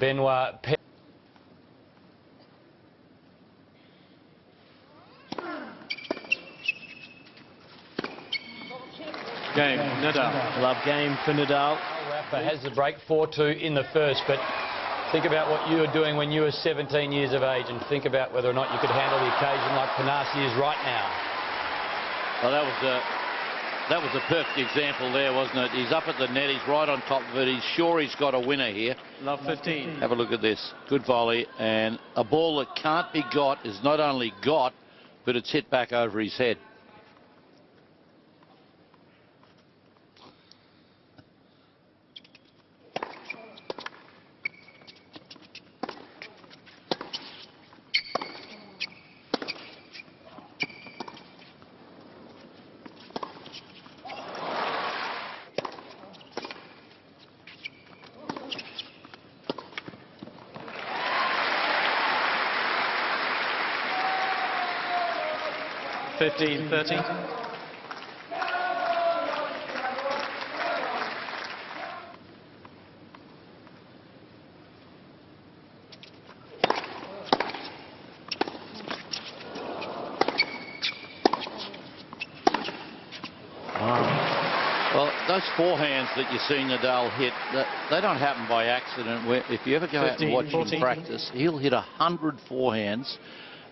Benoit. Game, Nadal. Love game for Nadal. Rafa has the break 4-2 in the first, but think about what you were doing when you were 17 years of age, and think about whether or not you could handle the occasion like Kokkinakis is right now. Well, that was a perfect example there, wasn't it? He's up at the net, he's right on top of it, he's sure he's got a winner here. Love 15. Have a look at this. Good volley, and a ball that can't be got is not only got, but it's hit back over his head. $15, $13. Well, those forehands that you see Nadal hit, they don't happen by accident. If you ever go out and watch him practice, he'll hit 100 forehands.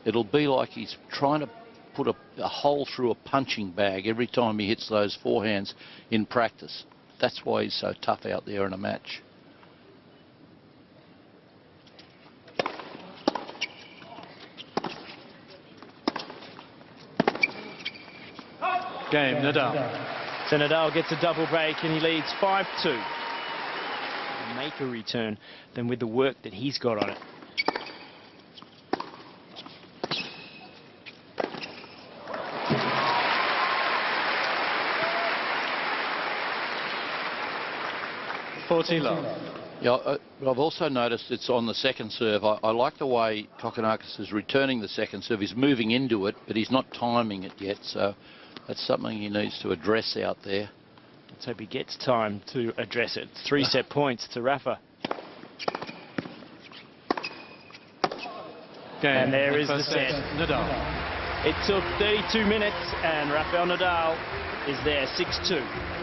It'll be like he's trying to put a hole through a punching bag every time he hits those forehands in practice. That's why he's so tough out there in a match. Game, Nadal. So Nadal gets a double break and he leads 5-2. Make a return than with the work that he's got on it. Love. Yeah, I've also noticed it's on the second serve. I like the way Kokkinakis is returning the second serve. He's moving into it, but he's not timing it yet, so that's something he needs to address out there. Let's hope he gets time to address it. 3-set points to Rafa. Game. And there is the set. Nadal. It took 32 minutes and Rafael Nadal is there, 6-2.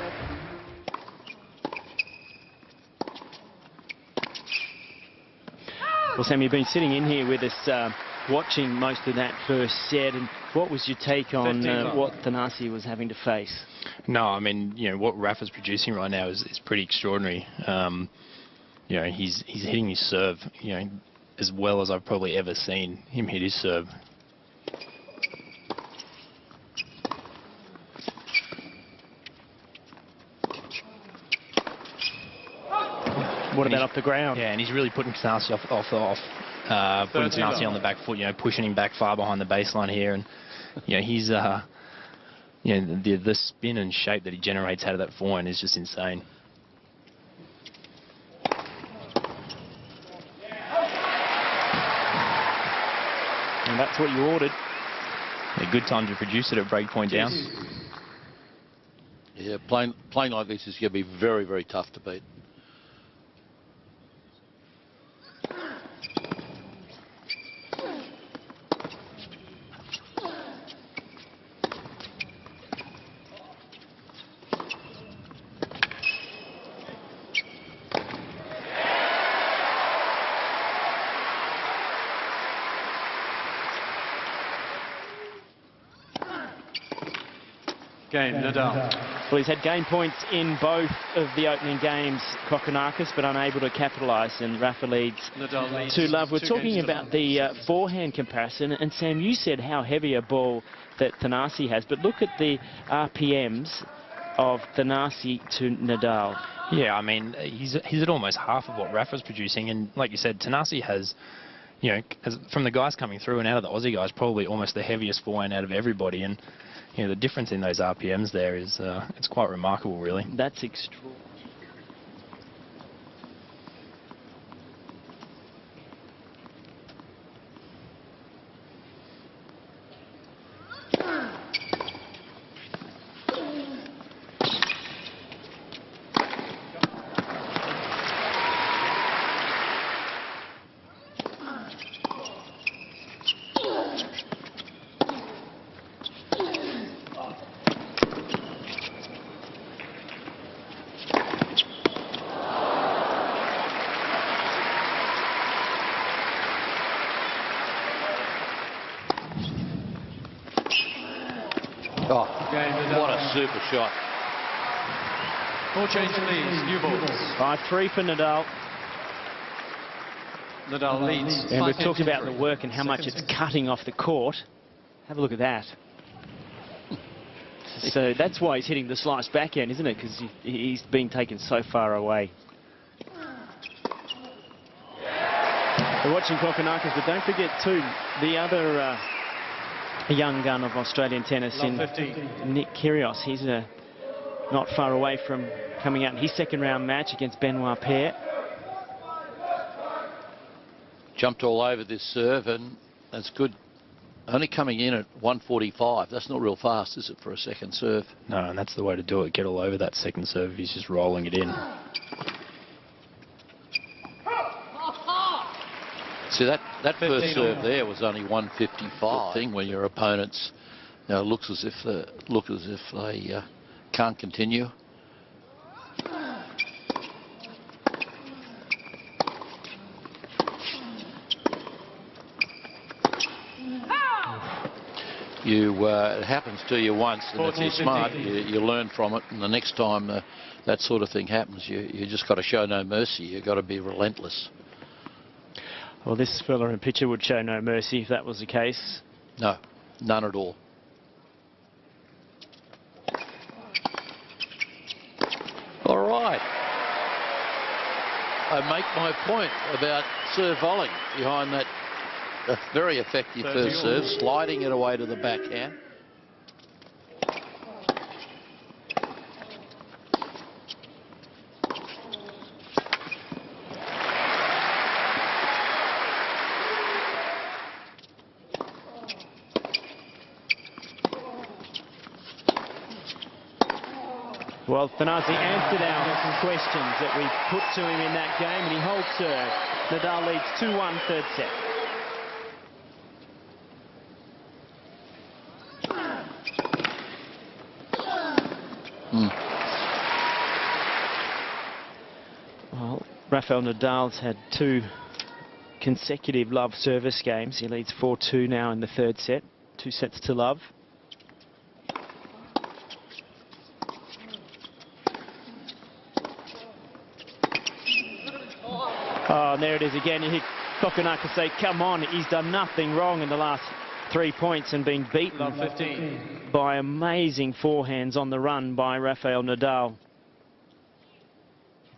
Well, Sam, you've been sitting in here with us watching most of that first set, and what was your take on what Thanasi was having to face? No, I mean, you know, what Rafa's producing right now is pretty extraordinary. You know, he's hitting his serve, you know, as well as I've probably ever seen him hit his serve. What about off the ground? Yeah, and he's really putting Kokkinakis off putting Kokkinakis on the back foot, you know, pushing him back far behind the baseline here. And, you know, he's, you know, the spin and shape that he generates out of that forehand is just insane. And that's what you ordered. A good time to produce it at break point down. Yeah, playing like this is going to be very, very tough to beat. Game, Nadal. Well, he's had game points in both of the opening games, Kokkinakis, but unable to capitalise, and Rafa leads 2-love. We're talking about the forehand comparison, and Sam, you said how heavy a ball that Thanasi has, but look at the RPMs of Thanasi to Nadal. Yeah, I mean, he's at almost half of what Rafa's producing, and like you said, Thanasi has, you know, from the guys coming through and out of the Aussie guys, probably almost the heaviest forehand out of everybody, and you know, the difference in those RPMs there is it's quite remarkable, really. That's extraordinary. Game, Nadal. What a super shot. 4 change please, new balls. 5-3 for Nadal. Nadal leads. And we've 5-15 talked about the free. work and how much it's cutting off the court. Have a look at that. So that's why he's hitting the slice backhand, isn't it? Because he's been taken so far away. We're watching Kokkinakis, but don't forget too, the other young gun of Australian tennis in Nick Kyrgios. He's not far away from coming out in his second round match against Benoit Paire. Jumped all over this serve, and that's good. Only coming in at 145. That's not real fast, is it, for a second serve? No, and that's the way to do it. Get all over that second serve. He's just rolling it in. See, that first serve there was only 155. Thing when your opponents, looks as if they can't continue. It happens to you once, and if you're smart, you learn from it, and the next time that sort of thing happens, you just got to show no mercy. You've got to be relentless. Well, this fella in picture would show no mercy if that was the case. No, none at all. All right. I make my point about serve volley behind that very effective first serve, sliding it away to the backhand. Well, Thanasi answered our questions that we put to him in that game, and he holds serve. Nadal leads 2-1 third set. Well, Rafael Nadal's had 2 consecutive love service games. He leads 4-2 now in the third set. 2 sets to love. Oh, and there it is again. You hear Kokkinakis say, come on, he's done nothing wrong in the last 3 points and been beaten by amazing forehands on the run by Rafael Nadal.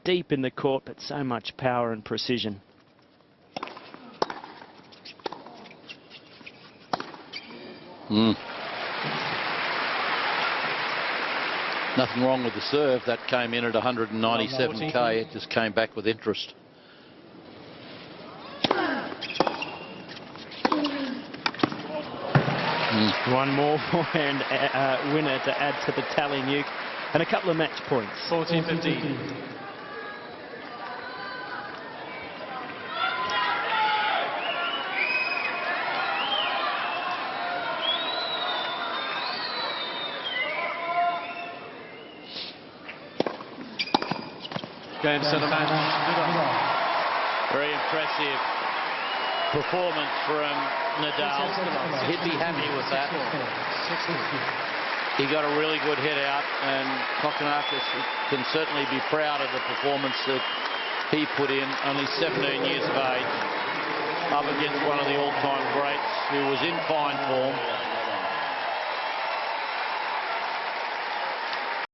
Deep in the court, but so much power and precision. Nothing wrong with the serve. That came in at 197k. It just came back with interest. One more forehand winner to add to the tally, Nuke, and a couple of match points. 14-15. Game, set, match. Very impressive performance from Nadal. He'd be happy with that. He got a really good hit out, and Kokkinakis can certainly be proud of the performance that he put in, only 17 years of age, up against one of the all-time greats who was in fine form.